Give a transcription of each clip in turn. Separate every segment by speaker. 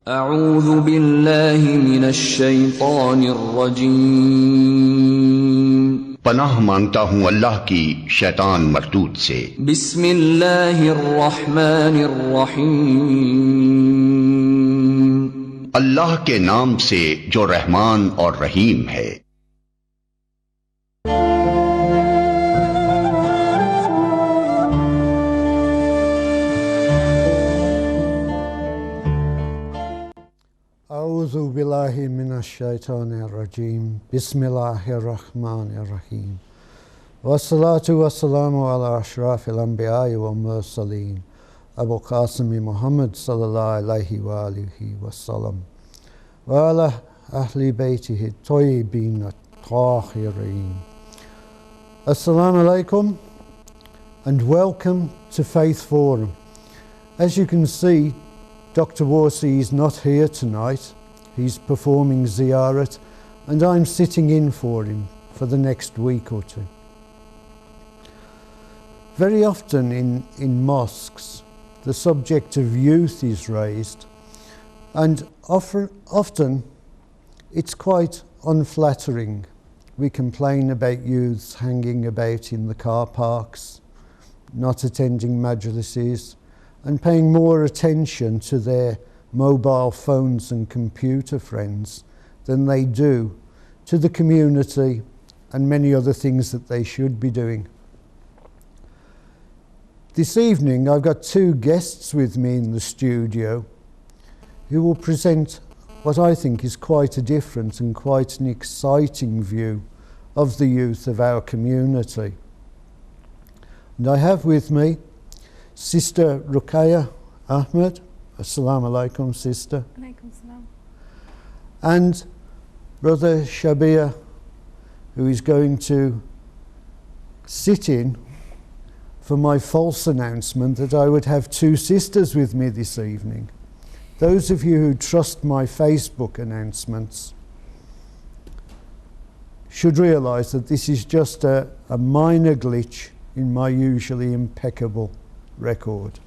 Speaker 1: أعوذ بالله من الشيطان الرجيم
Speaker 2: पनाह मांगता हूँ अल्लाह की शैतान मरदूद से।
Speaker 1: बिस्मिल्लाहिर रहमानिर रहीम
Speaker 2: अल्लाह के नाम से जो रहमान और रहीम है।
Speaker 3: A'udhu billahi minash shaitanir rajim. Bismillahir rahmanir rahim. Wassalatu wassalamu ala ashrafil anbiya'i wal mursaleen. Abu Qasim Muhammad sallallahu alayhi wa alihi wasallam. Wa ala ahli baytihi tayyibin at-tahirin. Assalamu alaikum and welcome to Faith Forum. As you can see, Dr. Warsi is not here tonight. He's performing ziyarat and I'm sitting in for him for the next week or two. Very often in mosques, the subject of youth is raised, and often it's quite unflattering. We complain about youths hanging about in the car parks, not attending majlises, and paying more attention to their mobile phones and computer friends than they do to the community and many other things that they should be doing. This evening I've got two guests with me in the studio who will present what I think is quite a different and quite an exciting view of the youth of our community. And I have with me Sister Ruqayya Ahmed. Assalamu alaikum, sister.
Speaker 4: Alaikum salam.
Speaker 3: And Brother Shabir, who is going to sit in for my false announcement that I would have two sisters with me this evening. Those of you who trust my Facebook announcements should realise that this is just a minor glitch in my usually impeccable record.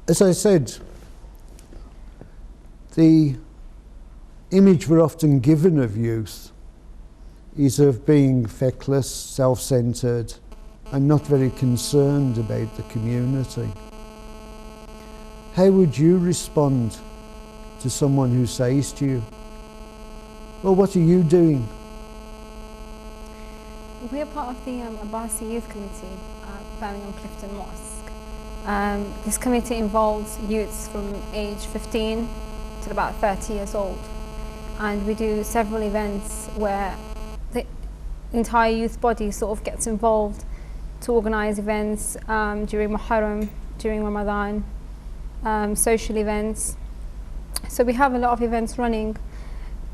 Speaker 3: As I said, the image we're often given of youth is of being feckless, self-centred, and not very concerned about the community. How would you respond to someone who says to you, "Well, what are you doing?"
Speaker 4: We're part of the Abbasi Youth Committee at Birmingham Clifton Mosque. This committee involves youths from age 15 to about 30 years old, and we do several events where the entire youth body sort of gets involved to organise events during Muharram, during Ramadan, social events. So we have a lot of events running,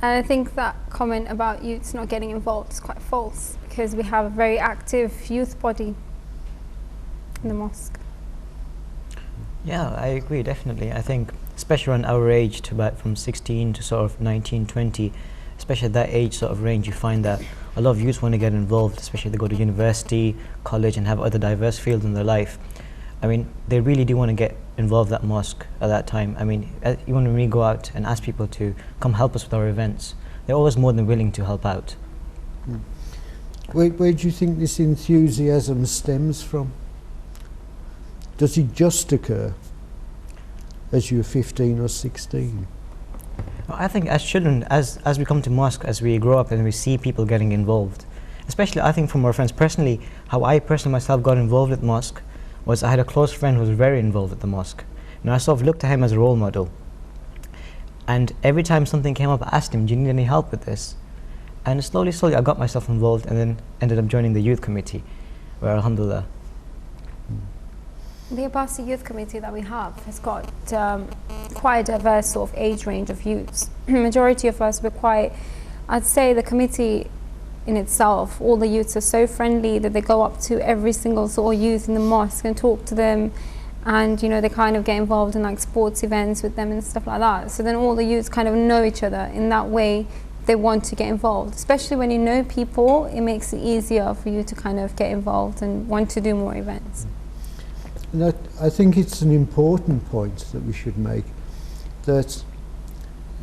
Speaker 4: and I think that comment about youths not getting involved is quite false, because we have a very active youth body in the mosque.
Speaker 5: Yeah, I agree, definitely. I think especially around our age, to about from 16 to sort of 19, 20, especially at that age sort of range, you find that a lot of youth want to get involved, especially if they go to university, college, and have other diverse fields in their life. I mean, they really do want to get involved at mosque at that time. I mean, even when we go out and ask people to come help us with our events, they're always more than willing to help out.
Speaker 3: Where do you think this enthusiasm stems from? Does it just occur as you're 15 or 16?
Speaker 5: I think as children, as we come to mosque, as we grow up and we see people getting involved, especially I think from our friends personally, how I personally myself got involved with mosque was I had a close friend who was very involved at the mosque. And I sort of looked at him as a role model. And every time something came up, I asked him, "Do you need any help with this?" And slowly I got myself involved and then ended up joining the youth committee, where alhamdulillah.
Speaker 4: The Abbasi Youth Committee that we have has got quite a diverse sort of age range of youths. Majority of us were quite, I'd say the committee in itself, all the youths are so friendly that they go up to every single sort of youth in the mosque and talk to them, and you know, they kind of get involved in like sports events with them and stuff like that. So then all the youths kind of know each other in that way. They want to get involved, especially when you know people. It makes it easier for you to kind of get involved and want to do more events.
Speaker 3: And I think it's an important point that we should make, that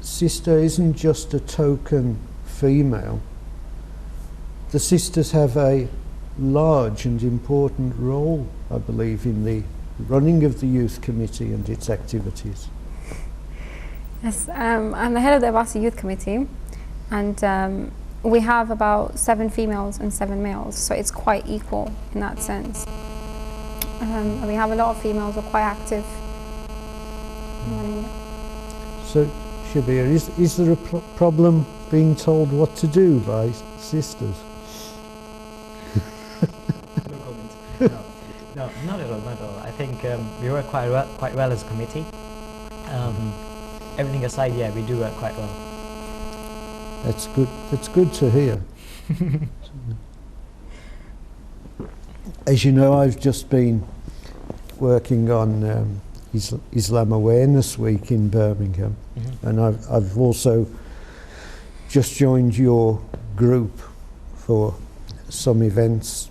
Speaker 3: sister isn't just a token female. The sisters have a large and important role, I believe, in the running of the youth committee and its activities.
Speaker 4: Yes, I'm the head of the Abbasi Youth Committee, and we have about 7 females and 7 males, so it's quite equal in that sense. We have a lot of females who are quite active.
Speaker 3: So, Shabir, is there a problem being told what to do by sisters?
Speaker 5: No comment. No, not at all, not at all. I think we work quite well as a committee. Everything aside, yeah, we do work quite well.
Speaker 3: That's good. That's good to hear. As you know, I've just been working on Islam Awareness Week in Birmingham, and I've also just joined your group for some events.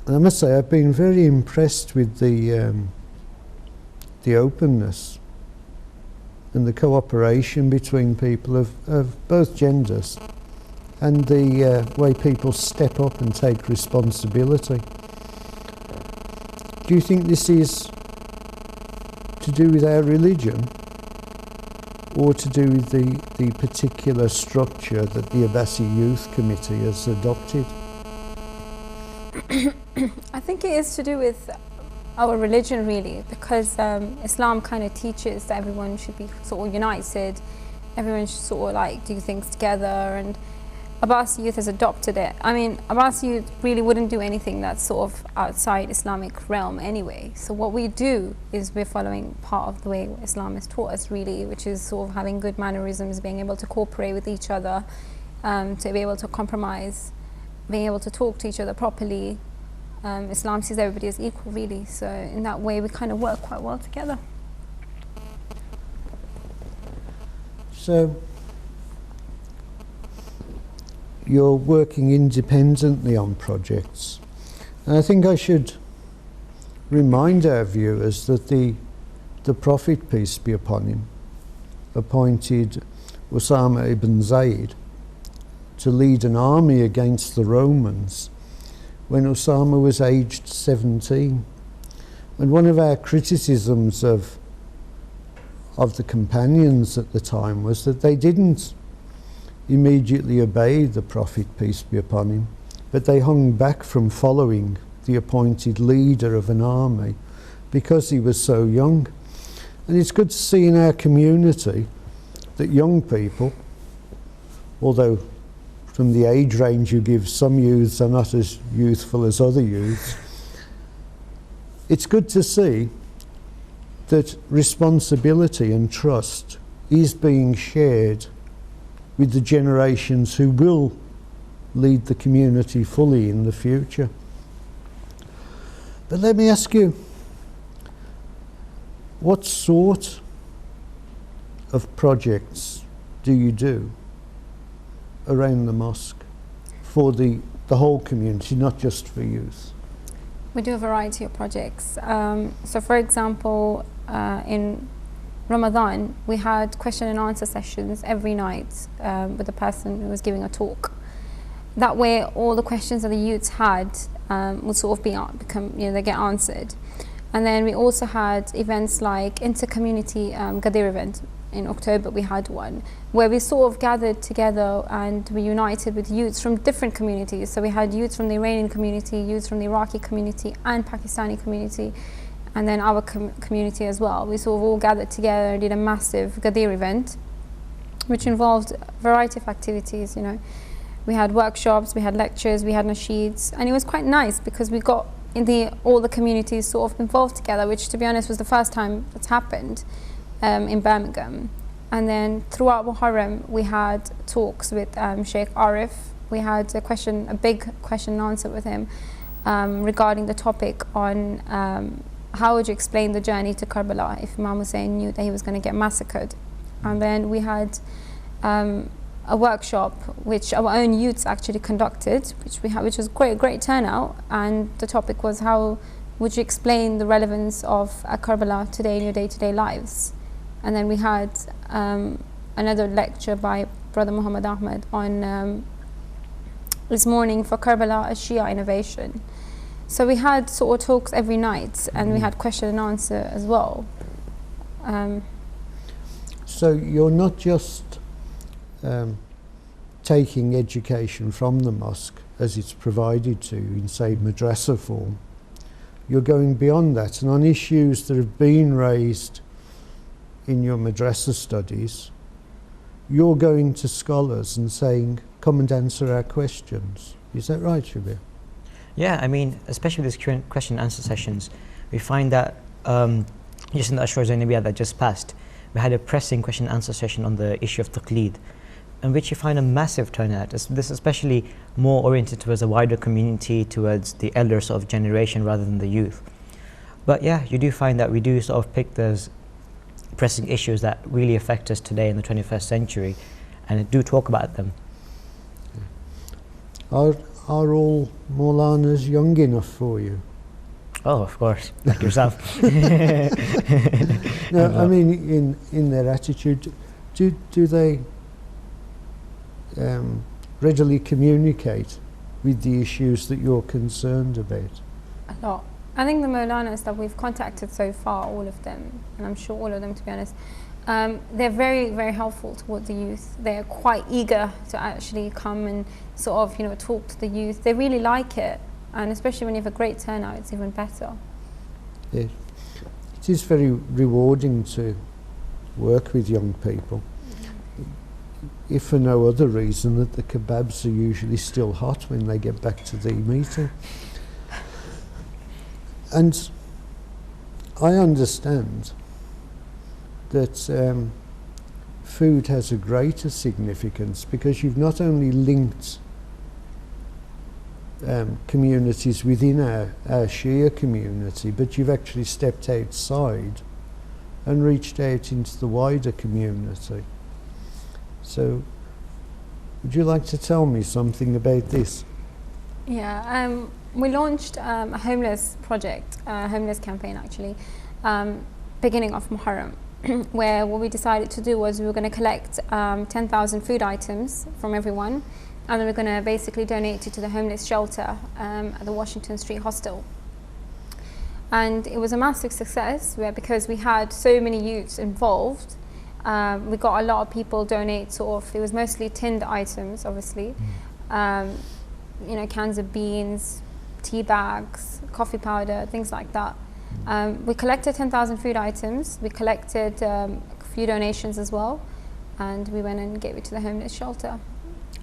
Speaker 3: And I must say, I've been very impressed with the openness and the cooperation between people of both genders, and the way people step up and take responsibility. Do you think this is to do with our religion, or to do with the particular structure that the Abbasi Youth Committee has adopted?
Speaker 4: I think it is to do with our religion, really, because Islam kind of teaches that everyone should be sort of united, everyone should sort of like do things together, and Abbasi Youth has adopted it. I mean, Abbasi Youth really wouldn't do anything that's sort of outside Islamic realm anyway. So what we do is we're following part of the way Islam has taught us, really, which is sort of having good mannerisms, being able to cooperate with each other, to be able to compromise, being able to talk to each other properly. Islam sees everybody as equal, really, so in that way we kind of work quite well together.
Speaker 3: So you're working independently on projects, and I think I should remind our viewers that the Prophet, peace be upon him, appointed Usama ibn Zayd to lead an army against the Romans when Usama was aged 17. And one of our criticisms of the companions at the time was that they didn't immediately obey the Prophet, peace be upon him, but they hung back from following the appointed leader of an army because he was so young. And it's good to see in our community that young people, although from the age range you give, some youths are not as youthful as other youths, it's good to see that responsibility and trust is being shared with the generations who will lead the community fully in the future. But let me ask you, what sort of projects do you do around the mosque for the whole community, not just for youth?
Speaker 4: We do a variety of projects. So for example, in Ramadan, we had question and answer sessions every night with the person who was giving a talk. That way, all the questions that the youths had would sort of they get answered. And then we also had events like inter-community Gadir event. In October we had one where we sort of gathered together and we united with youths from different communities. So we had youths from the Iranian community, youths from the Iraqi community and Pakistani community, and then our community as well. We sort of all gathered together and did a massive Gadir event, which involved a variety of activities. You know, we had workshops, we had lectures, we had nasheeds, and it was quite nice because we got all the communities sort of involved together, which to be honest was the first time that's happened in Birmingham. And then throughout Muharram we had talks with Sheikh Arif. We had a big question and answer with him regarding the topic on how would you explain the journey to Karbala if Imam Hussain knew that he was going to get massacred. And then we had a workshop which our own youths actually conducted, which was great turnout, and the topic was how would you explain the relevance of Karbala today in your day-to-day lives? And then we had another lecture by Brother Muhammad Ahmed on Is Mourning for Karbala a Shia innovation? So we had sort of talks every night, and we had question and answer as well.
Speaker 3: So you're not just taking education from the mosque as it's provided to you in, say, madrasa form. You're going beyond that, and on issues that have been raised in your madrasa studies, you're going to scholars and saying, come and answer our questions. Is that right, Shabir?
Speaker 5: Yeah, I mean, especially with these question and answer sessions, we find that just in the Ashura Zainabiyah that just passed, we had a pressing question and answer session on the issue of taqleed, in which you find a massive turnout. This is especially more oriented towards a wider community, towards the elder sort of generation rather than the youth. But yeah, you do find that we do sort of pick those pressing issues that really affect us today in the 21st century and do talk about them.
Speaker 3: Are all Maulanas young enough for you?
Speaker 5: Oh, of course, like yourself.
Speaker 3: No, I mean, in their attitude, do they readily communicate with the issues that you're concerned about?
Speaker 4: A lot. I think the Maulanas that we've contacted so far, all of them, and I'm sure all of them, to be honest, they're very, very helpful towards the youth. They're quite eager to actually come and sort of, talk to the youth. They really like it, and especially when you have a great turnout, it's even better.
Speaker 3: Yes. It is very rewarding to work with young people, if for no other reason that the kebabs are usually still hot when they get back to the meeting. And I understand that food has a greater significance because you've not only linked communities within our Shia community, but you've actually stepped outside and reached out into the wider community. So, would you like to tell me something about this?
Speaker 4: Yeah, we launched a homeless project, a homeless campaign actually, beginning of Muharram, where what we decided to do was we were going to collect 10,000 food items from everyone, and then we're going to basically donate it to the homeless shelter at the Washington Street Hostel. And it was a massive success because we had so many youths involved. We got a lot of people donate sort of, it was mostly tinned items, obviously. Cans of beans, tea bags, coffee powder, things like that. We collected 10,000 food items. We collected a few donations as well, and we went and gave it to the homeless shelter.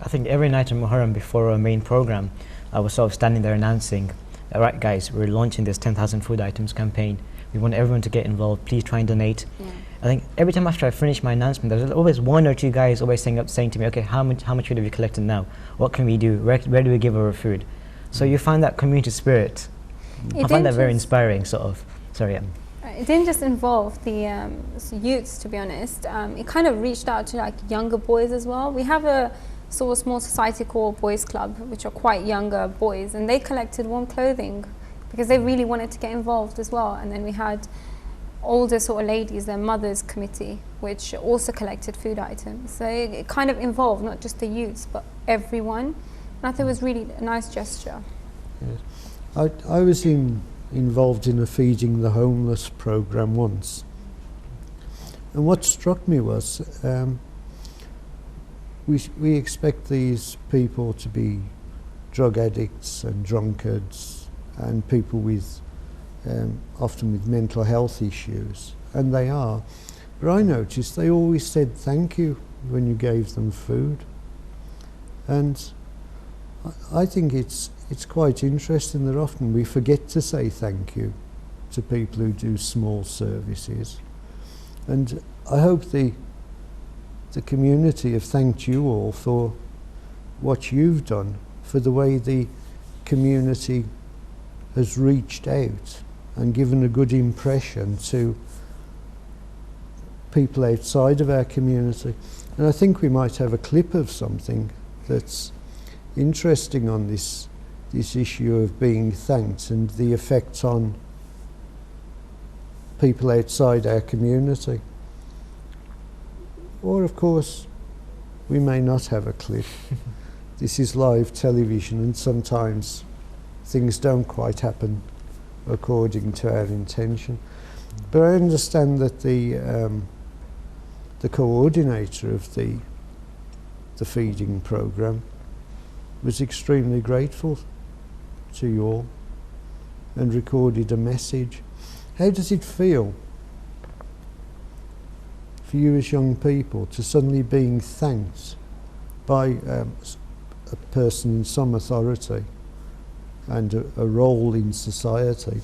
Speaker 5: I think every night in Muharram before our main program, I was sort of standing there announcing, all right guys, we're launching this 10,000 food items campaign. We want everyone to get involved. Please try and donate. Yeah. I think every time after I finish my announcement, there's always one or two guys always saying to me, okay, how much food have you collected now? What can we do? Where do we give our food? So you find that community spirit. I find that very inspiring, sort of. Sorry, yeah.
Speaker 4: It didn't just involve the youths, to be honest. It kind of reached out to like younger boys as well. We have a sort of small society called Boys Club, which are quite younger boys, and they collected warm clothing because they really wanted to get involved as well. And then we had older sort of ladies, their mothers committee, which also collected food items. So it kind of involved not just the youths, but everyone. And I thought it was really a nice gesture.
Speaker 3: Yes. I was involved in a Feeding the Homeless program once. And what struck me was we expect these people to be drug addicts and drunkards and people with often with mental health issues, and they are. But I noticed they always said thank you when you gave them food, and I think it's quite interesting that often we forget to say thank you to people who do small services, and I hope the community have thanked you all for what you've done, for the way the community has reached out and given a good impression to people outside of our community. And I think we might have a clip of something that's interesting on this issue of being thanked and the effects on people outside our community. Or of course, we may not have a clip. This is live television, and sometimes things don't quite happen according to our intention. But I understand that the coordinator of the feeding program was extremely grateful to you all and recorded a message. How does it feel for you as young people to suddenly being thanked by a person in some authority and a role in society,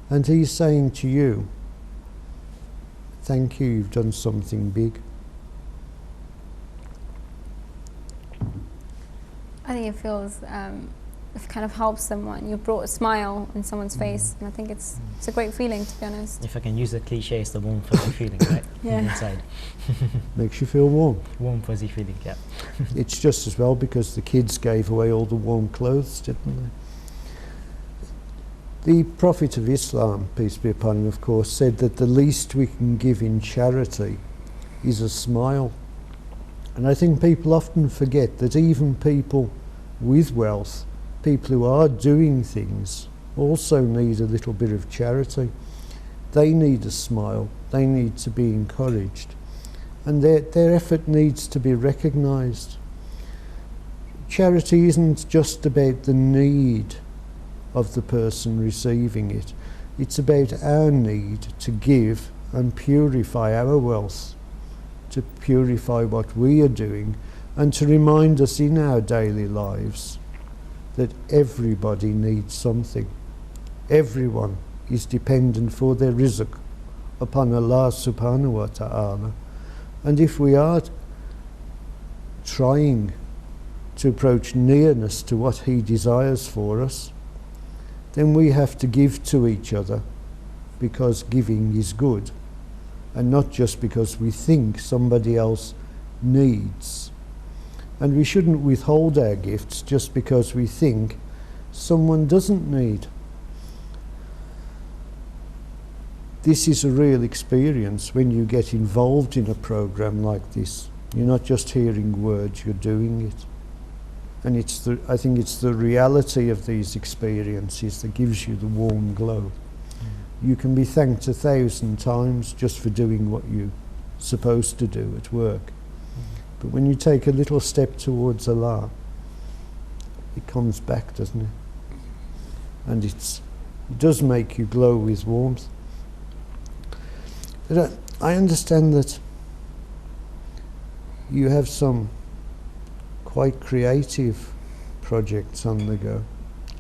Speaker 3: and he's saying to you, thank you, you've done something big?
Speaker 4: I think it feels, it kind of helps someone. You brought a smile on someone's face, and I think it's a great feeling, to be honest.
Speaker 5: If I can use the cliche, it's the warm fuzzy feeling, right?
Speaker 4: Yeah.
Speaker 5: Inside.
Speaker 3: Makes you feel warm.
Speaker 5: Warm fuzzy feeling, yeah.
Speaker 3: It's just as well because the kids gave away all the warm clothes, didn't they? The Prophet of Islam, peace be upon him, of course, said that the least we can give in charity is a smile. And I think people often forget that even people with wealth, people who are doing things, also need a little bit of charity. They need a smile, they need to be encouraged, and their effort needs to be recognised. Charity isn't just about the need of the person receiving it, it's about our need to give and purify our wealth, to purify what we are doing, and to remind us in our daily lives that everybody needs something. Everyone is dependent for their rizq upon Allah subhanahu wa ta'ala. And if we are trying to approach nearness to what He desires for us, then we have to give to each other because giving is good, and not just because we think somebody else needs. And we shouldn't withhold our gifts just because we think someone doesn't need. This is a real experience when you get involved in a program like this. You're not just hearing words, you're doing it. And I think it's the reality of these experiences that gives you the warm glow. You can be thanked 1,000 times just for doing what you're supposed to do at work. But when you take a little step towards Allah, it comes back, doesn't it? And it does make you glow with warmth. But I understand that you have some quite creative projects on the go.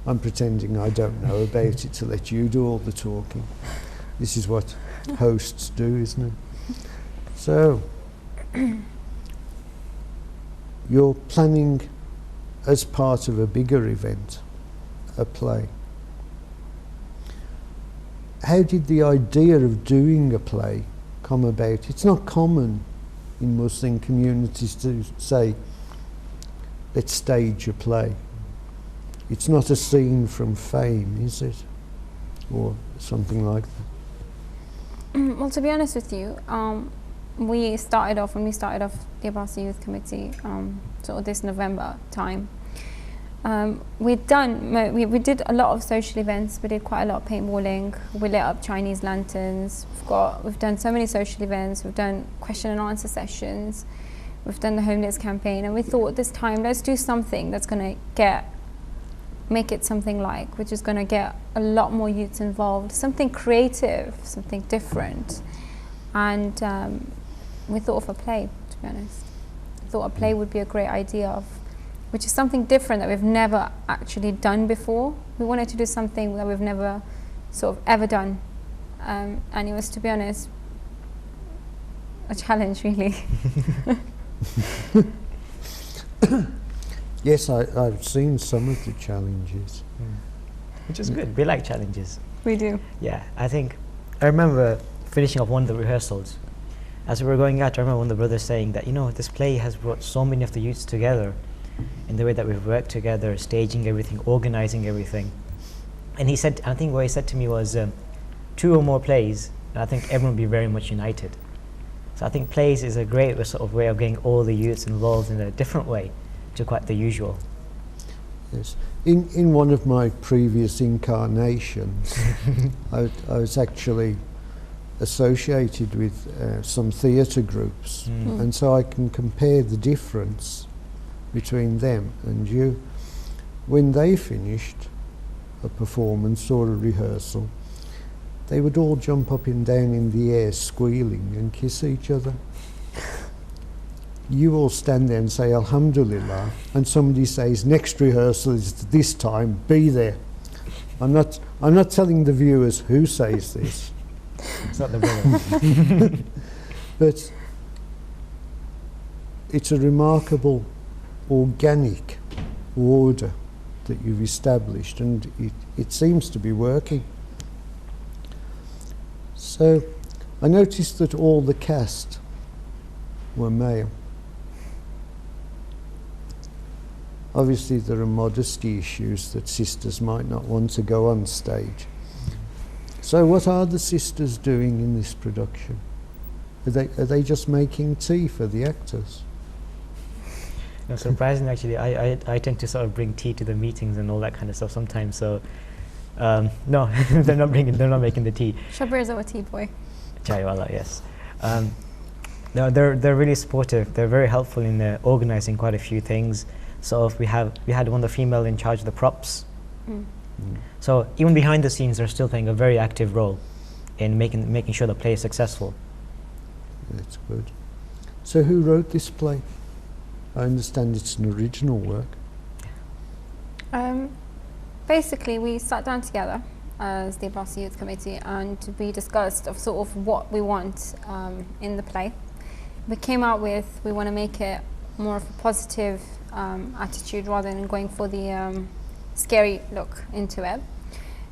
Speaker 3: I'm pretending I don't know about it to let you do all the talking. This is what hosts do, isn't it? So, you're planning, as part of a bigger event, a play. How did the idea of doing a play come about? It's not common in Muslim communities to say, let's stage a play. It's not a scene from Fame, is it? Or something like that.
Speaker 4: Well, to be honest with you, when we started off the Abbasi Youth Committee, sort of this November time, we did a lot of social events. We did quite a lot of paintballing. We lit up Chinese lanterns. We've done so many social events. We've done question and answer sessions. We've done the homeless campaign, and we thought this time let's do something that's going to make it something which is going to get a lot more youths involved, something creative, something different. And we thought of a play, to be honest. I thought a play would be a great idea, which is something different that we've never actually done before. We wanted to do something that we've never sort of ever done. And it was, to be honest, a challenge, really.
Speaker 3: Yes, I've seen some of the challenges.
Speaker 5: Which is good. We like challenges.
Speaker 4: We do.
Speaker 5: Yeah, I remember finishing up one of the rehearsals. As we were going out, I remember one of the brothers saying that, this play has brought so many of the youths together in the way that we've worked together, staging everything, organizing everything. And he said, I think what he said to me was, 2 or more plays and I think everyone will be very much united. So I think plays is a great sort of way of getting all the youths involved in a different way to quite the usual.
Speaker 3: Yes. In one of my previous incarnations, I was actually associated with some theatre groups, and so I can compare the difference between them and you. When they finished a performance or a rehearsal, they would all jump up and down in the air squealing and kiss each other. You all stand there and say Alhamdulillah, and somebody says next rehearsal is this time, be there. I'm not telling the viewers who says this.
Speaker 5: It's not the brother.
Speaker 3: But it's a remarkable organic order that you've established, and it seems to be working. So I noticed that all the cast were male. Obviously there are modesty issues that sisters might not want to go on stage. So what are the sisters doing in this production? Are they just making tea for the actors?
Speaker 5: No, surprisingly, actually, I tend to sort of bring tea to the meetings and all that kind of stuff sometimes. So, no, they're not making the tea.
Speaker 4: Shabir is our tea boy.
Speaker 5: Chaiwala, yes. No, they're really supportive. They're very helpful in organising quite a few things. So we had one of the female in charge of the props. So even behind the scenes, they're still playing a very active role in making sure the play is successful.
Speaker 3: That's good. So who wrote this play? I understand it's an original work.
Speaker 4: Basically, we sat down together as the Abbasi Youth Committee, and we discussed of sort of what we want in the play. We came out with, we want to make it more of a positive attitude rather than going for the scary look into it.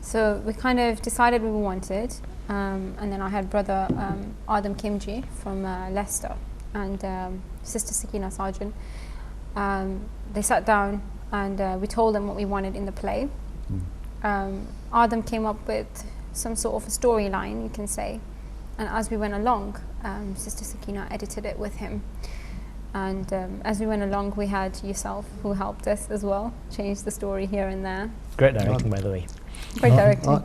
Speaker 4: So we kind of decided what we wanted, and then I had brother Adam Kimji from Leicester and sister Sakina Sargent. They sat down and we told them what we wanted in the play. Adam came up with some sort of a storyline, you can say, and as we went along, sister Sakina edited it with him. And as we went along, we had yourself who helped us as well, change the story here and there.
Speaker 5: Great directing, by the way.
Speaker 4: Great directing.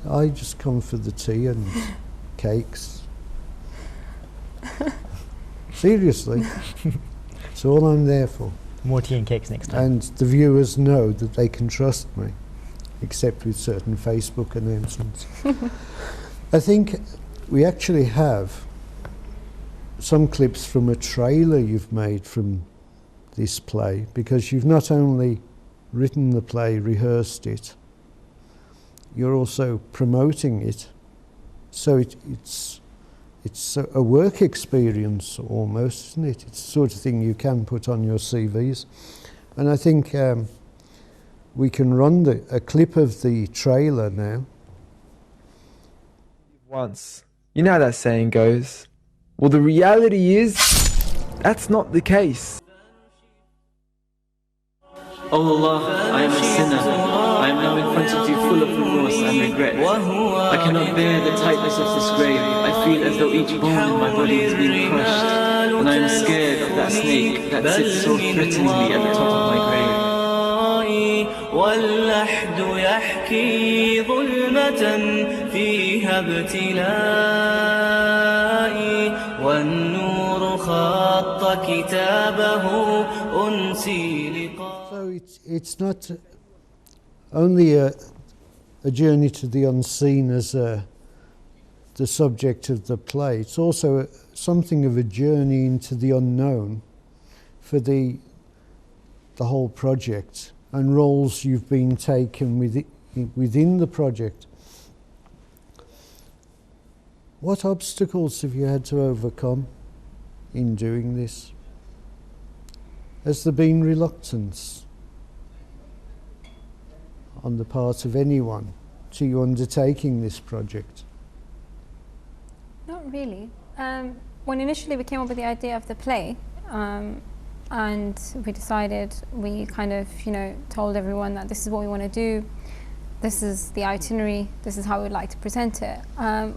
Speaker 3: I just come for the tea and cakes. Seriously, it's all I'm there for.
Speaker 5: More tea and cakes next time.
Speaker 3: And the viewers know that they can trust me, except with certain Facebook announcements. I think we actually have some clips from a trailer you've made from this play, because you've not only written the play, rehearsed it, you're also promoting it. So it's a work experience almost, isn't it? It's the sort of thing you can put on your CVs. And I think we can run a clip of the trailer now.
Speaker 6: Once. You know how that saying goes. Well, the reality is, that's not the case.
Speaker 7: Oh Allah, I am a sinner. I am now in front of you full of remorse and regret. I cannot bear the tightness of this grave. I feel as though each bone in my body is being crushed. And I am scared of that snake that sits so threateningly at the top of my grave.
Speaker 8: واللحد يحكي ظلمة فيها ابتلائي والنور خط كتابه أنسي لقاء.
Speaker 3: So it's not only a journey to the unseen as the subject of the play, it's also something of a journey into the unknown for the whole project, and roles you've been taken within the project. What obstacles have you had to overcome in doing this? Has there been reluctance on the part of anyone to you undertaking this project?
Speaker 4: Not really. When initially we came up with the idea of the play, and we decided, we kind of, told everyone that this is what we want to do. this is the itinerary, this is how we'd like to present it.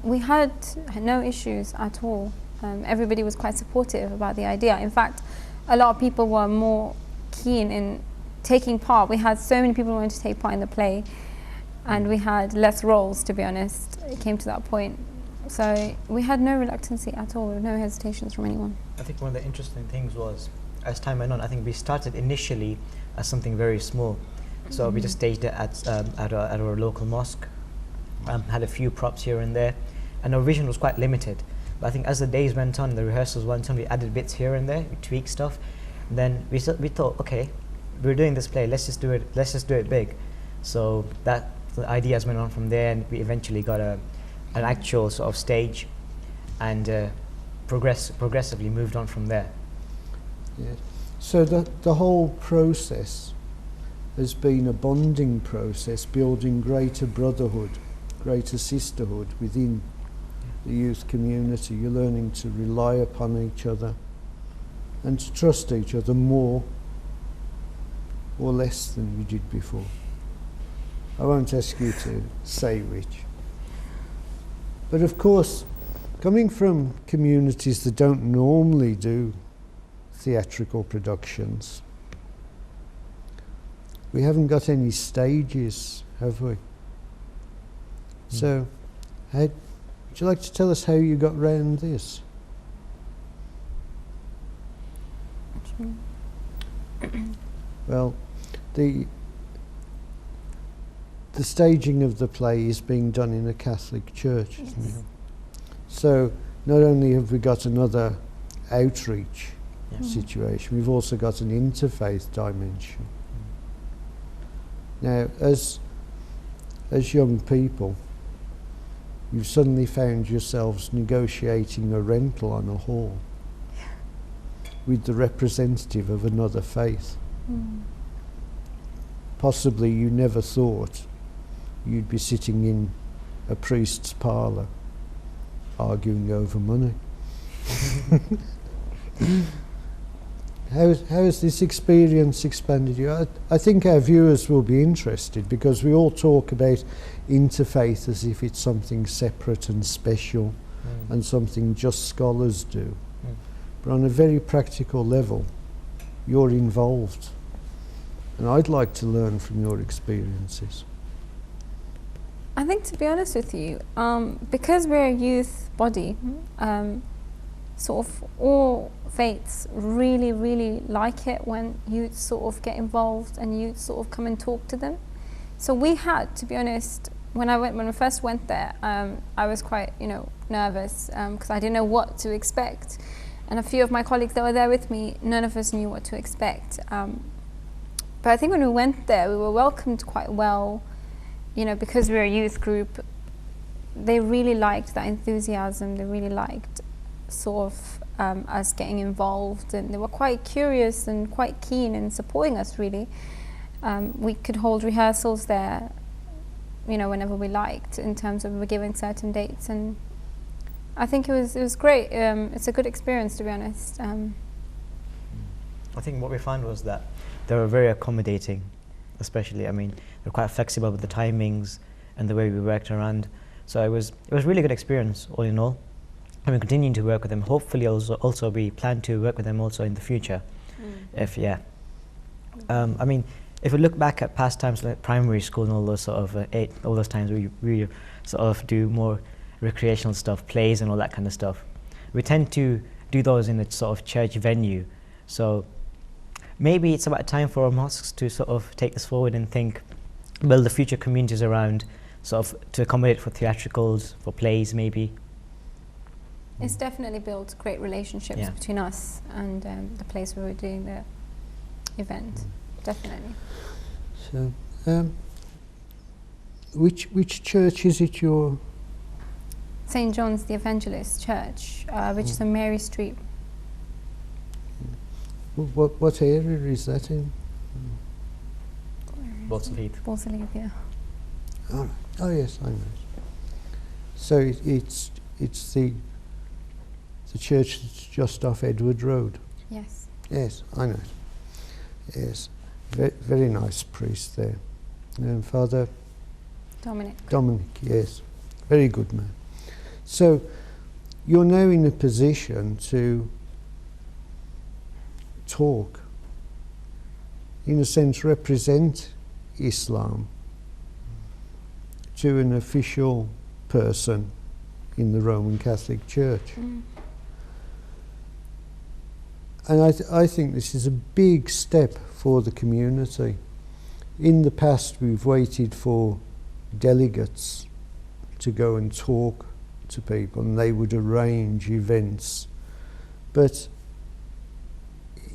Speaker 4: We had no issues at all. Everybody was quite supportive about the idea. In fact, a lot of people were more keen in taking part. We had so many people who wanted to take part in the play, and we had less roles, to be honest. It came to that point. So we had no reluctancy at all, no hesitations from anyone.
Speaker 5: I think one of the interesting things was, as time went on, I think we started initially as something very small. So we just staged it at our local mosque, had a few props here and there, and our vision was quite limited. But I think as the days went on, the rehearsals went on, we added bits here and there, we tweaked stuff. And then we thought, okay, we're doing this play, let's just do it big. So the ideas went on from there, and we eventually got an actual sort of stage, and progressively moved on from there.
Speaker 3: Yeah. So the whole process has been a bonding process, building greater brotherhood, greater sisterhood within the youth community. You're learning to rely upon each other and to trust each other more or less than you did before. I won't ask you to say which. But of course, coming from communities that don't normally do theatrical productions, we haven't got any stages, have we? So, would you like to tell us how you got round this? Well, the staging of the play is being done in a Catholic church, isn't it? So not only have we got another outreach situation, we've also got an interfaith dimension. Now, as young people, you've suddenly found yourselves negotiating a rental on a hall with the representative of another faith. Possibly you never thought you'd be sitting in a priest's parlour arguing over money. How has this experience expanded you? I think our viewers will be interested, because we all talk about interfaith as if it's something separate and special and something just scholars do. But on a very practical level, you're involved. And I'd like to learn from your experiences.
Speaker 4: I think, to be honest with you, because we're a youth body, sort of all faiths really, really like it when youth sort of get involved and youth sort of come and talk to them. So we had, to be honest, when I first went there, I was quite, nervous because I didn't know what to expect. And a few of my colleagues that were there with me, none of us knew what to expect. But I think when we went there, we were welcomed quite well, because we're a youth group. They really liked that enthusiasm. They really liked sort of us getting involved, and they were quite curious and quite keen in supporting us, really. We could hold rehearsals there, whenever we liked, in terms of we were given certain dates, and I think it was great. It's a good experience, to be honest.
Speaker 5: I think what we found was that they were very accommodating, especially. They're quite flexible with the timings and the way we worked around. So it was a really good experience, all in all. And we're continuing to work with them. Hopefully, also we plan to work with them also in the future. If we look back at past times like primary school and all those sort of all those times we sort of do more recreational stuff, plays and all that kind of stuff. We tend to do those in a sort of church venue. So maybe it's about time for our mosques to sort of take this forward and build the future communities around, sort of to accommodate for theatricals, for plays maybe.
Speaker 4: It's definitely built great relationships between us and the place where we're doing the event. Definitely.
Speaker 3: So, which church is it you're?
Speaker 4: St. John's the Evangelist Church, which is on Mary Street.
Speaker 3: What area is that in?
Speaker 5: Balsall Heath.
Speaker 4: Balsall Heath, yeah.
Speaker 3: Oh yes, I know. So it's the church that's just off Edward Road.
Speaker 4: Yes.
Speaker 3: Yes, I know it. Yes, very nice priest there. Father Dominic, yes. Very good man. So you're now in a position to talk, in a sense represent Islam to an official person in the Roman Catholic Church. And I think this is a big step for the community. In the past we've waited for delegates to go and talk to people and they would arrange events. But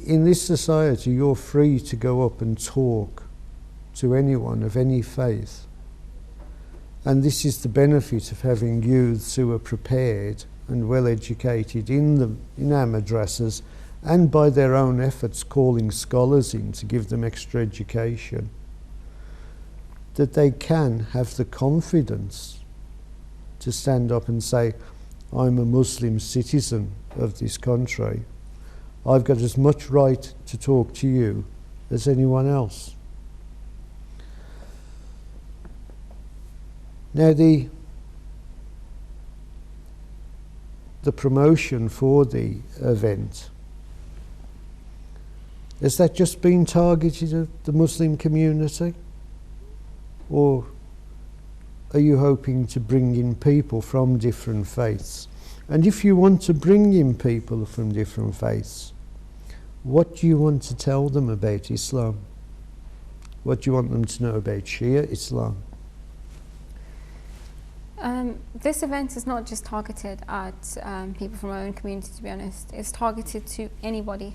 Speaker 3: in this society you're free to go up and talk to anyone of any faith. And this is the benefit of having youths who are prepared and well educated in our madrasas, and by their own efforts calling scholars in to give them extra education, that they can have the confidence to stand up and say, I'm a Muslim citizen of this country. I've got as much right to talk to you as anyone else. Now the promotion for the event, has that just been targeted at the Muslim community? Or are you hoping to bring in people from different faiths? And if you want to bring in people from different faiths, what do you want to tell them about Islam? What do you want them to know about Shia Islam?
Speaker 4: This event is not just targeted at people from our own community, to be honest. It's targeted to anybody.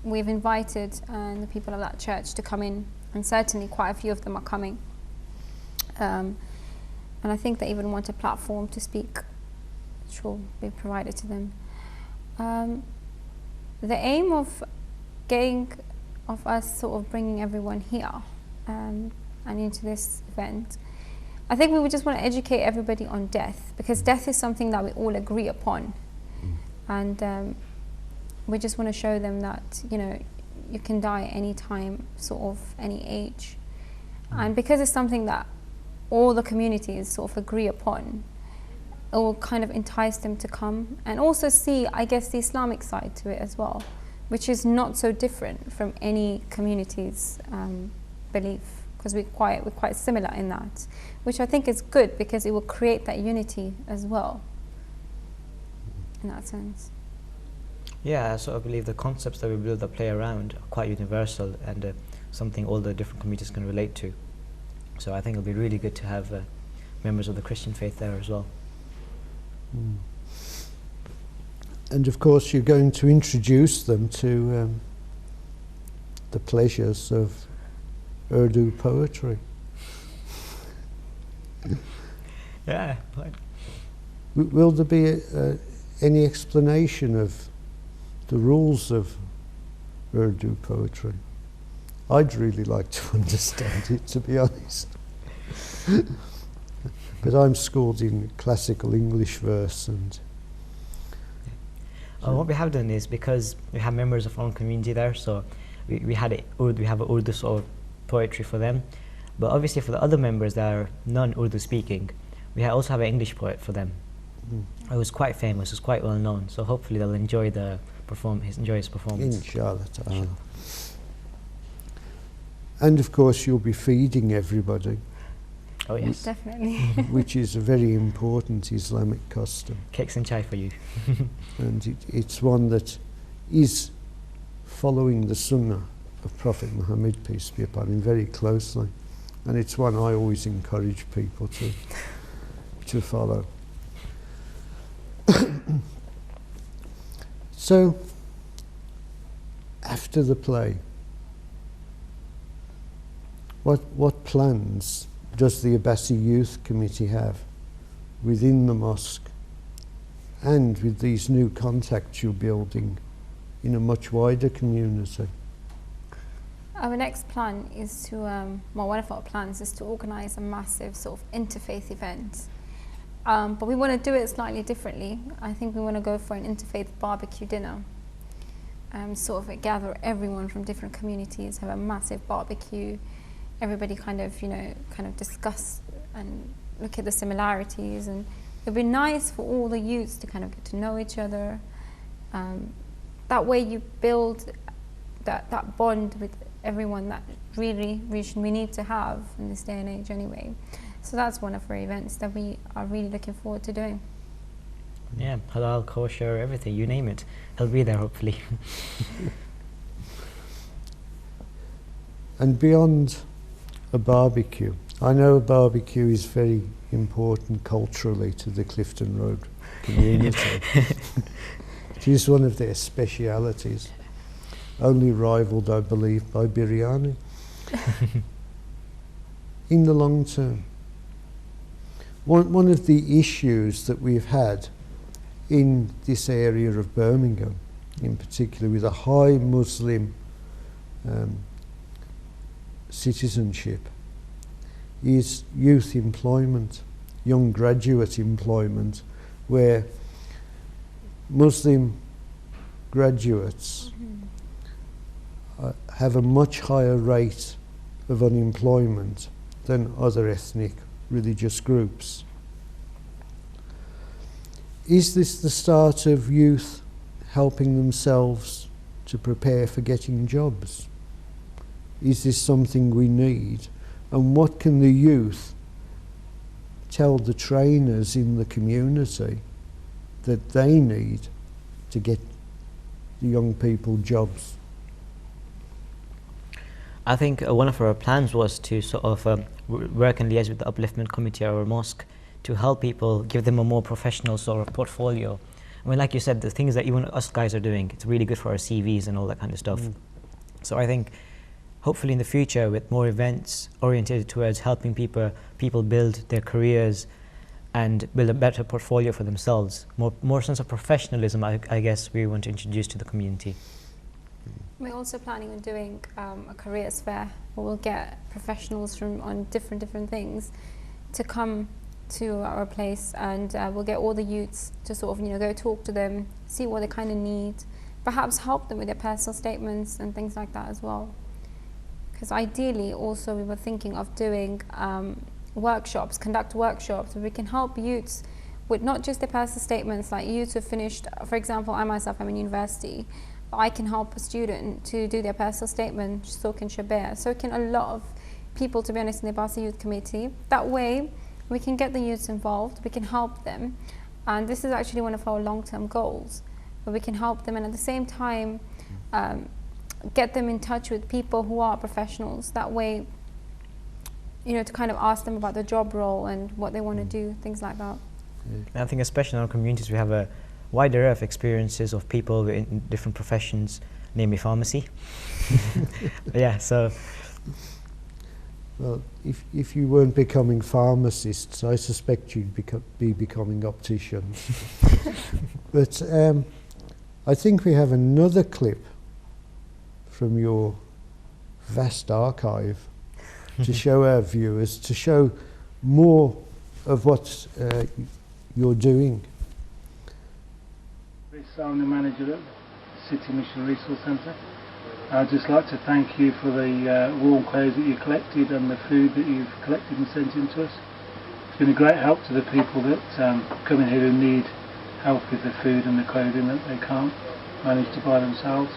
Speaker 4: We've invited the people of that church to come in, and certainly quite a few of them are coming. And I think they even want a platform to speak, which will be provided to them. The aim of us sort of bringing everyone here and into this event, I think we would just want to educate everybody on death, because death is something that we all agree upon. And we just want to show them that, you know, you can die any time, sort of any age. And because it's something that all the communities sort of agree upon, it will kind of entice them to come and also see, I guess, the Islamic side to it as well, which is not so different from any community's belief, because we're quite similar in that, which I think is good because it will create that unity as well, in that sense.
Speaker 5: Yeah, I sort of believe the concepts that we build that play around are quite universal and something all the different communities can relate to. So I think it'll be really good to have members of the Christian faith there as well.
Speaker 3: And of course you're going to introduce them to the pleasures of Urdu poetry.
Speaker 5: Yeah. Right.
Speaker 3: Will there be any explanation of the rules of Urdu poetry? I'd really like to understand it, to be honest. But I'm schooled in classical English verse, and
Speaker 5: what we have done is, because we have members of our own community there, so we have a Urdu sort of poetry for them. But obviously for the other members that are non-Urdu speaking, we also have an English poet for them. It was quite famous, it's quite well known, so hopefully they'll enjoy his performance.
Speaker 3: Inshallah ta'ala. And of course you'll be feeding everybody.
Speaker 5: Oh yes.
Speaker 4: Definitely.
Speaker 3: Which is a very important Islamic custom.
Speaker 5: Cakes and chai for you.
Speaker 3: And it's one that is following the sunnah of Prophet Muhammad, peace be upon him, very closely. And it's one I always encourage people to follow. So, after the play, what plans does the Abbasi Youth Committee have within the mosque and with these new contacts you're building in a much wider community?
Speaker 4: Our next plan is to, one of our plans is to organise a massive sort of interfaith event. But we want to do it slightly differently. I think we want to go for an interfaith barbecue dinner. Sort of gather everyone from different communities, have a massive barbecue, everybody kind of discuss and look at the similarities, and it'd be nice for all the youths to kind of get to know each other. That way you build that bond with everyone that really we need to have in this day and age anyway. So that's one of our events that we are really looking forward to doing.
Speaker 5: Yeah, halal, kosher, everything, you name it. He'll be there hopefully.
Speaker 3: And beyond a barbecue, I know a barbecue is very important culturally to the Clifton Road community. It is one of their specialities, only rivaled, I believe, by biryani. In the long term, one of the issues that we've had in this area of Birmingham, in particular with a high Muslim citizenship, is youth employment, young graduate employment, where Muslim graduates have a much higher rate of unemployment than other ethnic religious groups. Is this the start of youth helping themselves to prepare for getting jobs? Is this something we need? And what can the youth tell the trainers in the community that they need to get the young people jobs?
Speaker 5: I think one of our plans was to sort of work and liaise with the upliftment committee at our mosque to help people, give them a more professional sort of portfolio. I mean, like you said, the things that even us guys are doing, it's really good for our CVs and all that kind of stuff. So I think hopefully in the future, with more events oriented towards helping people build their careers and build a better portfolio for themselves, more sense of professionalism, I guess we want to introduce to the community.
Speaker 4: We're also planning on doing a careers fair where we'll get professionals on different things to come to our place, and we'll get all the youths to sort of go talk to them, see what they kind of need, perhaps help them with their personal statements and things like that as well. Because ideally also we were thinking of doing conduct workshops where we can help youths with not just their personal statements, like youths who finished, for example, I myself am in university, but I can help a student to do their personal statement, so can Shabir, so can a lot of people, to be honest, in the Abbasi Youth Committee. That way we can get the youths involved, we can help them, and this is actually one of our long-term goals, where we can help them and at the same time get them in touch with people who are professionals. That way, to kind of ask them about the job role and what they want to do, things like that.
Speaker 5: I think especially in our communities we have a wide array of experiences of people in different professions, namely pharmacy. Yeah, so.
Speaker 3: Well, if you weren't becoming pharmacists, I suspect you'd be becoming opticians. But I think we have another clip from your vast archive to show our viewers, to show more of what you're doing.
Speaker 9: I'm the manager at the City Mission Resource Centre. I'd just like to thank you for the warm clothes that you collected and the food that you've collected and sent in to us. It's been a great help to the people that come in here who need help with the food and the clothing that they can't manage to buy themselves.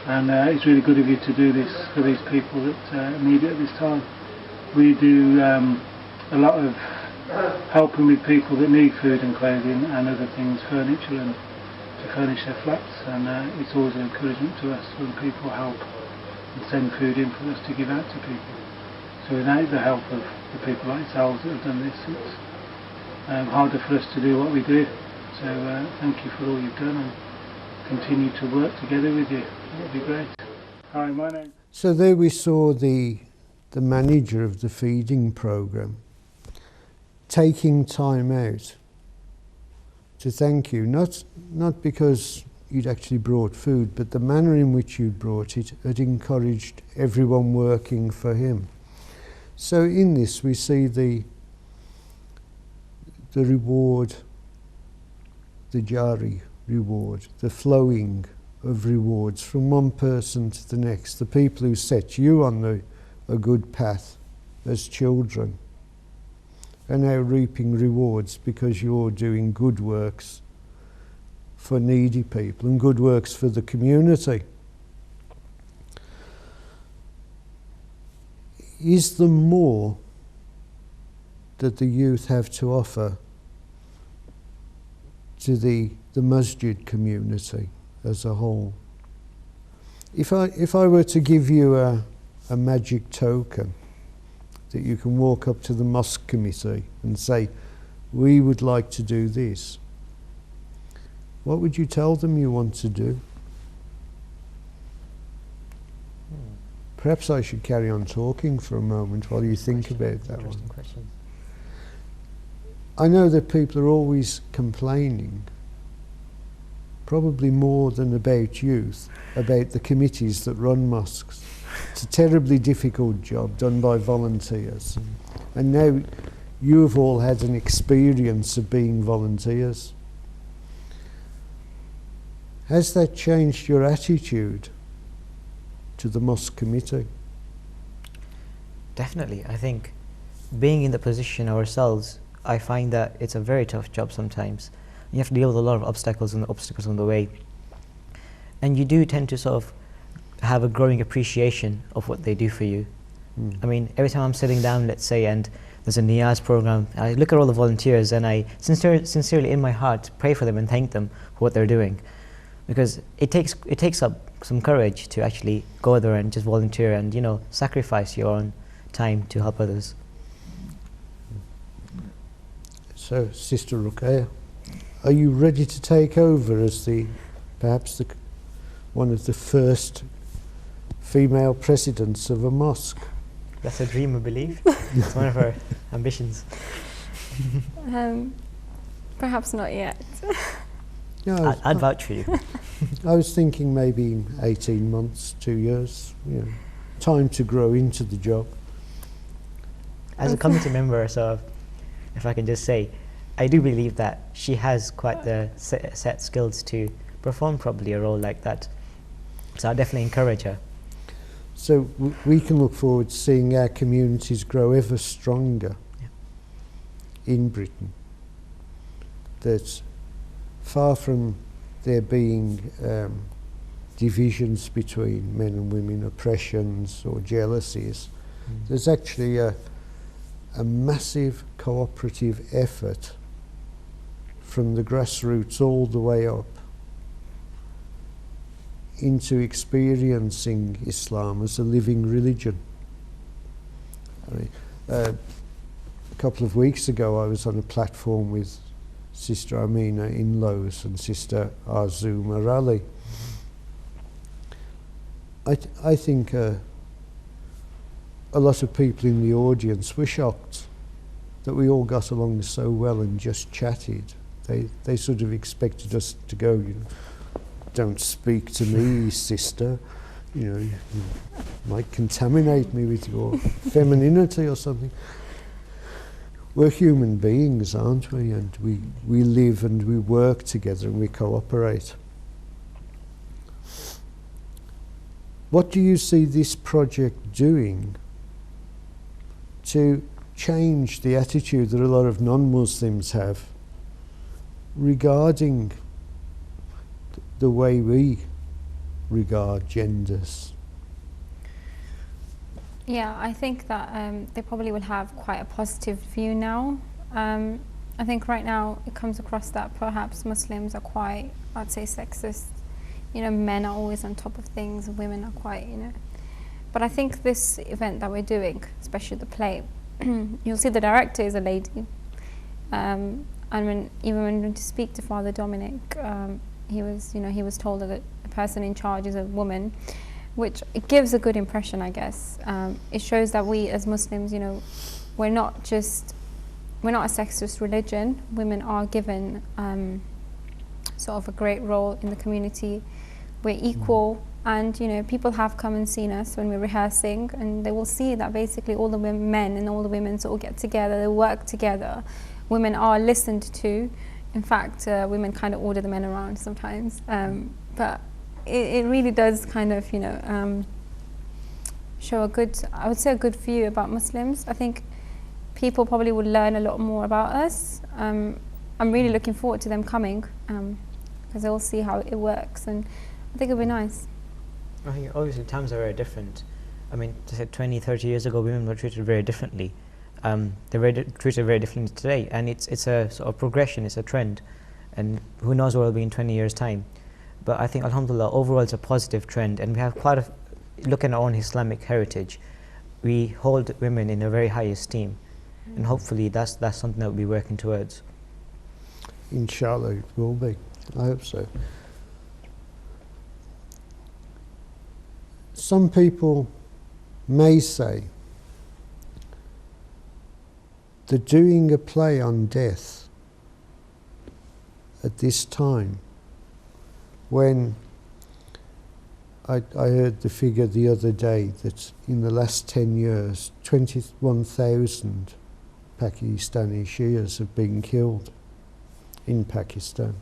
Speaker 9: And it's really good of you to do this for these people that need it at this time. We do a lot of helping with people that need food and clothing and other things, furniture, and to furnish their flats, and it's always an encouragement to us when people help and send food in for us to give out to people. So without the help of the people like yourselves that have done this, it's harder for us to do what we do. So thank you for all you've done, and continue to work together with you. That would be great. Hi, my name.
Speaker 3: So there we saw the manager of the feeding programme taking time out to thank you, not because you'd actually brought food, but the manner in which you brought it had encouraged everyone working for him. So in this we see the reward, the jari reward, the flowing of rewards from one person to the next. The people who set you on a good path as children, and now reaping rewards because you're doing good works for needy people and good works for the community. Is there more that the youth have to offer to the masjid community as a whole? If I were to give you a magic token that you can walk up to the mosque committee and say, we would like to do this, what would you tell them you want to do? Perhaps I should carry on talking for a moment while you think about that one.
Speaker 5: Question.
Speaker 3: I know that people are always complaining, probably more than about youth, about the committees that run mosques. It's a terribly difficult job done by volunteers. And now you have all had an experience of being volunteers. Has that changed your attitude to the mosque committee?
Speaker 5: Definitely. I think being in the position ourselves, I find that it's a very tough job sometimes. You have to deal with a lot of obstacles on the way. And you do tend to sort of have a growing appreciation of what they do for you. I mean, every time I'm sitting down, let's say, and there's a Niyaz program, I look at all the volunteers and I sincerely in my heart pray for them and thank them for what they're doing. Because it takes up some courage to actually go there and just volunteer and, you know, sacrifice your own time to help others.
Speaker 3: So, Sister Ruqayya, are you ready to take over as perhaps one of the first female presidents of a mosque?
Speaker 5: That's a dream, I believe. It's one of our ambitions.
Speaker 4: Perhaps not yet.
Speaker 3: Yeah,
Speaker 5: I'd vouch for you.
Speaker 3: I was thinking maybe in 18 months, 2 years, you know, time to grow into the job.
Speaker 5: As a committee member, so if I can just say, I do believe that she has quite the set skills to perform probably a role like that. So I definitely encourage her.
Speaker 3: So we can look forward to seeing our communities grow ever stronger in Britain. That far from there being divisions between men and women, oppressions or jealousies, there's actually a massive cooperative effort from the grassroots all the way up into experiencing Islam as a living religion. A couple of weeks ago I was on a platform with Sister Amina in Lowe's and Sister Azuma Ali. I think a lot of people in the audience were shocked that we all got along so well and just chatted. They sort of expected us to go, you know, don't speak to me, sister. You know, you might contaminate me with your femininity or something. We're human beings, aren't we? And we live and we work together and we cooperate. What do you see this project doing to change the attitude that a lot of non-Muslims have regarding the way we regard genders?
Speaker 4: Yeah, I think that they probably will have quite a positive view now. I think right now it comes across that perhaps Muslims are quite, I'd say, sexist. You know, men are always on top of things, and women are quite, you know. But I think this event that we're doing, especially the play, you'll see the director is a lady. And when we went to speak to Father Dominic, he was told that the person in charge is a woman, which it gives a good impression, I guess. It shows that we as Muslims, you know, we're not a sexist religion. Women are given sort of a great role in the community. We're equal, and you know, people have come and seen us when we're rehearsing, and they will see that basically all the men and all the women sort of get together, they work together. Women are listened to. In fact, women kind of order the men around sometimes, but it really does kind of, you know, show a good, I would say, a good view about Muslims. I think people probably would learn a lot more about us. I'm really looking forward to them coming because they'll see how it works, and I think it'll be nice.
Speaker 5: I think obviously times are very different. I mean, to say 20, 30 years ago, women were treated very differently. They're treated very differently today, and it's a sort of progression, it's a trend, and who knows where it'll be in 20 years' time. But I think, alhamdulillah, overall it's a positive trend, and we have quite a, look at our own Islamic heritage, we hold women in a very high esteem, and hopefully that's something that we'll be working towards.
Speaker 3: Inshallah it will be. I hope so. Some people may say that doing a play on death at this time, when I heard the figure the other day that in the last 10 years 21,000 Pakistani Shias have been killed in Pakistan,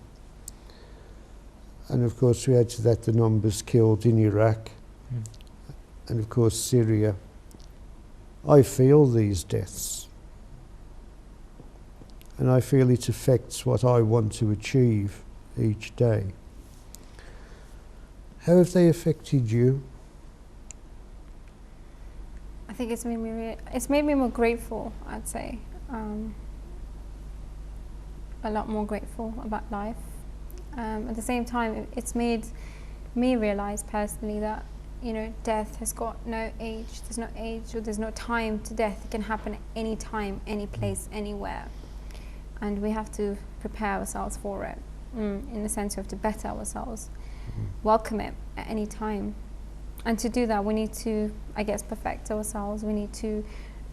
Speaker 3: and of course we add to that the numbers killed in Iraq and of course Syria. I feel these deaths, and I feel it affects what I want to achieve each day. How have they affected you?
Speaker 4: I think it's made me more grateful, I'd say. A lot more grateful about life. At the same time, it's made me realize personally that, you know, death has got no age. There's no age or there's no time to death. It can happen at any time, any place, anywhere. And we have to prepare ourselves for it. In the sense we have to better ourselves, welcome it at any time. And to do that, we need to, I guess, perfect ourselves. We need to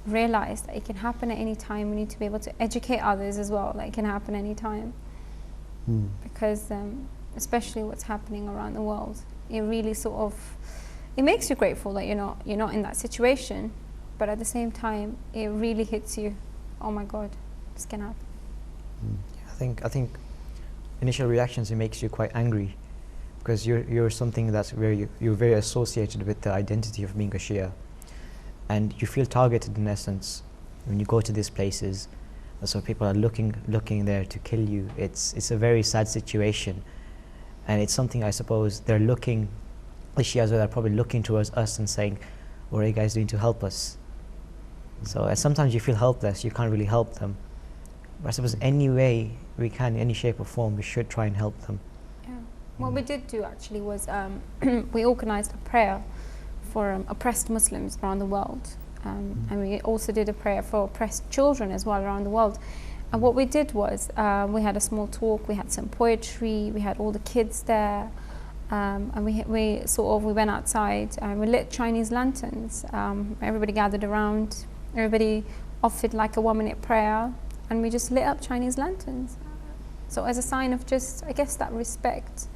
Speaker 4: realize that it can happen at any time. We need to be able to educate others as well, that it can happen any time. Because especially what's happening around the world, it really sort of, it makes you grateful that you're not in that situation, but at the same time it really hits you. Oh my God, this can happen.
Speaker 5: I think initial reactions, it makes you quite angry, because you're something that's you're very associated with the identity of being a Shia, and you feel targeted in essence when you go to these places. So people are looking there to kill you. It's a very sad situation, and it's something I suppose they're looking, the Shias are probably looking towards us and saying, what are you guys doing to help us? So sometimes you feel helpless, you can't really help them. But I suppose any way we can, any shape or form, we should try and help them.
Speaker 4: Yeah. What we did do actually was we organized a prayer for oppressed Muslims around the world. And we also did a prayer for oppressed children as well around the world. And what we did was we had a small talk, we had some poetry, we had all the kids there, and we went outside and we lit Chinese lanterns. Everybody gathered around, everybody offered like a 1-minute prayer, and we just lit up Chinese lanterns. So as a sign of just, I guess, that respect,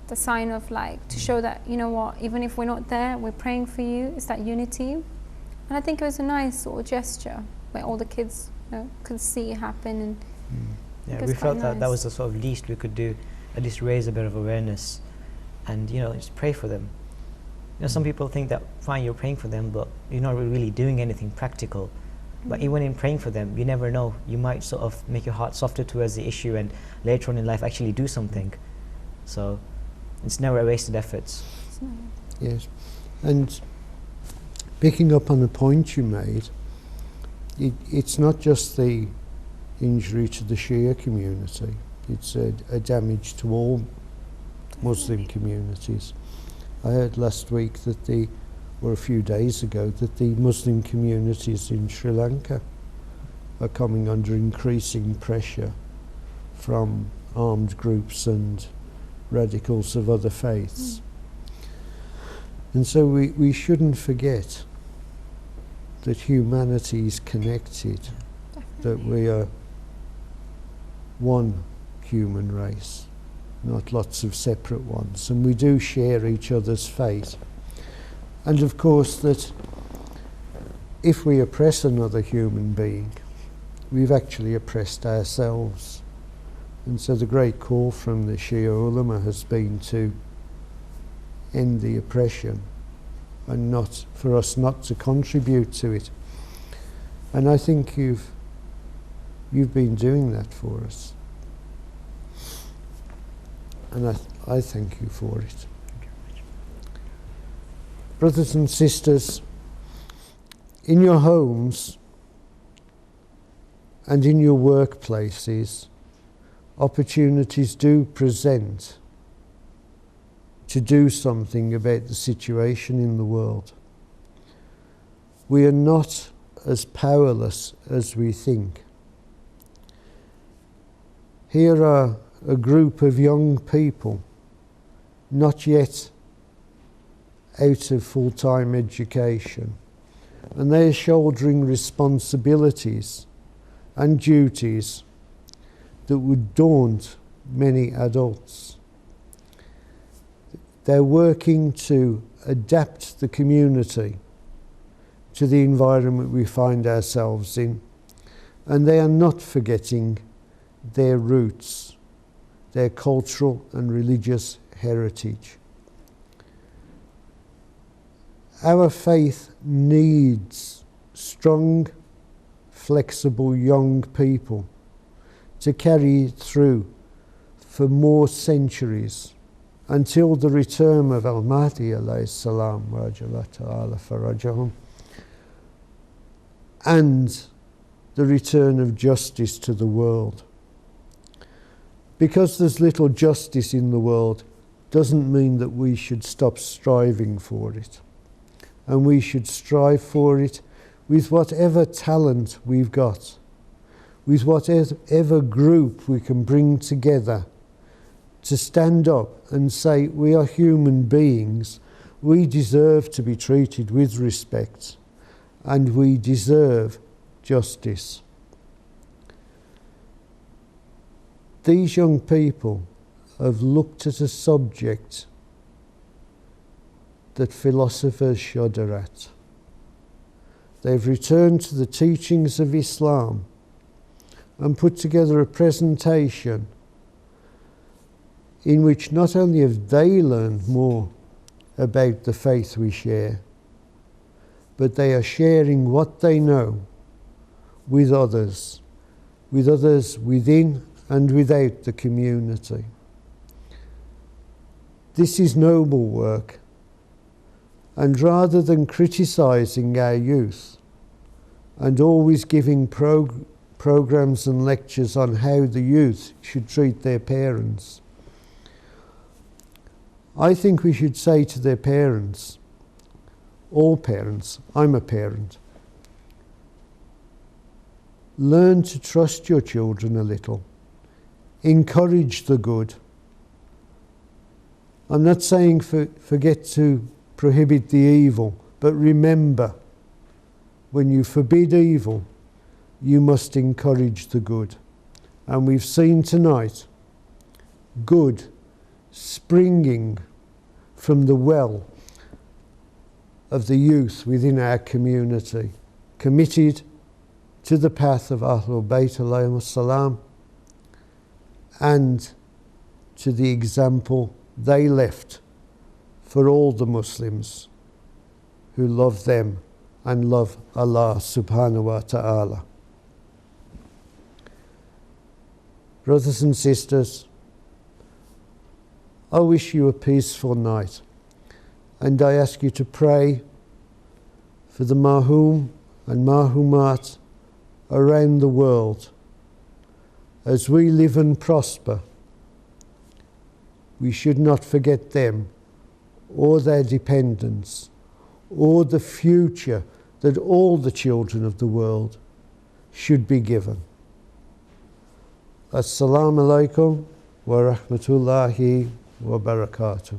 Speaker 4: the sign of like, to show that, you know what, even if we're not there, we're praying for you, it's that unity. And I think it was a nice sort of gesture where all the kids, you know, could see it happen. And
Speaker 5: yeah, we felt that was the sort of least we could do, at least raise a bit of awareness, and just pray for them. Some people think that fine, you're praying for them, but you're not really doing anything practical. But even in praying for them, you never know. You might sort of make your heart softer towards the issue, and later on in life actually do something. So it's never a wasted efforts.
Speaker 3: Yes, and picking up on the point you made, it's not just the injury to the Shia community, it's a damage to all Muslim communities. I heard last week that or a few days ago, that the Muslim communities in Sri Lanka are coming under increasing pressure from armed groups and radicals of other faiths. And so we shouldn't forget that humanity is connected, that we are one human race, not lots of separate ones, and we do share each other's fate. And of course that if we oppress another human being, we've actually oppressed ourselves. And so the great call from the Shia ulama has been to end the oppression and not for us not to contribute to it. And I think you've been doing that for us. And I thank you for it. Brothers and sisters, in your homes and in your workplaces, opportunities do present to do something about the situation in the world. We are not as powerless as we think. Here are a group of young people, not yet out of full-time education, and they are shouldering responsibilities and duties that would daunt many adults. They're working to adapt the community to the environment we find ourselves in, and they are not forgetting their roots, their cultural and religious heritage. Our faith needs strong, flexible young people to carry it through for more centuries until the return of Al-Mahdi alayhi salam wa ajala ta'ala farajahum, and the return of justice to the world. Because there's little justice in the world doesn't mean that we should stop striving for it. And we should strive for it with whatever talent we've got, with whatever group we can bring together to stand up and say, we are human beings, we deserve to be treated with respect, and we deserve justice. These young people have looked at a subject that philosophers shudder at. They've returned to the teachings of Islam and put together a presentation in which not only have they learned more about the faith we share, but they are sharing what they know with others within and without the community. This is noble work, and rather than criticising our youth and always giving programs and lectures on how the youth should treat their parents, I think we should say to their parents, all parents, I'm a parent, learn to trust your children a little. Encourage the good. I'm not saying forget to prohibit the evil, but remember, when you forbid evil, you must encourage the good. And we've seen tonight good springing from the well of the youth within our community, committed to the path of Ahlul Bayt alayhimus salam, and to the example they left for all the Muslims who love them and love Allah subhanahu wa ta'ala. Brothers and sisters, I wish you a peaceful night, and I ask you to pray for the mahum and mahumat around the world. As we live and prosper, we should not forget them or their dependents or the future that all the children of the world should be given. Assalamu alaikum wa rahmatullahi wa barakatuh.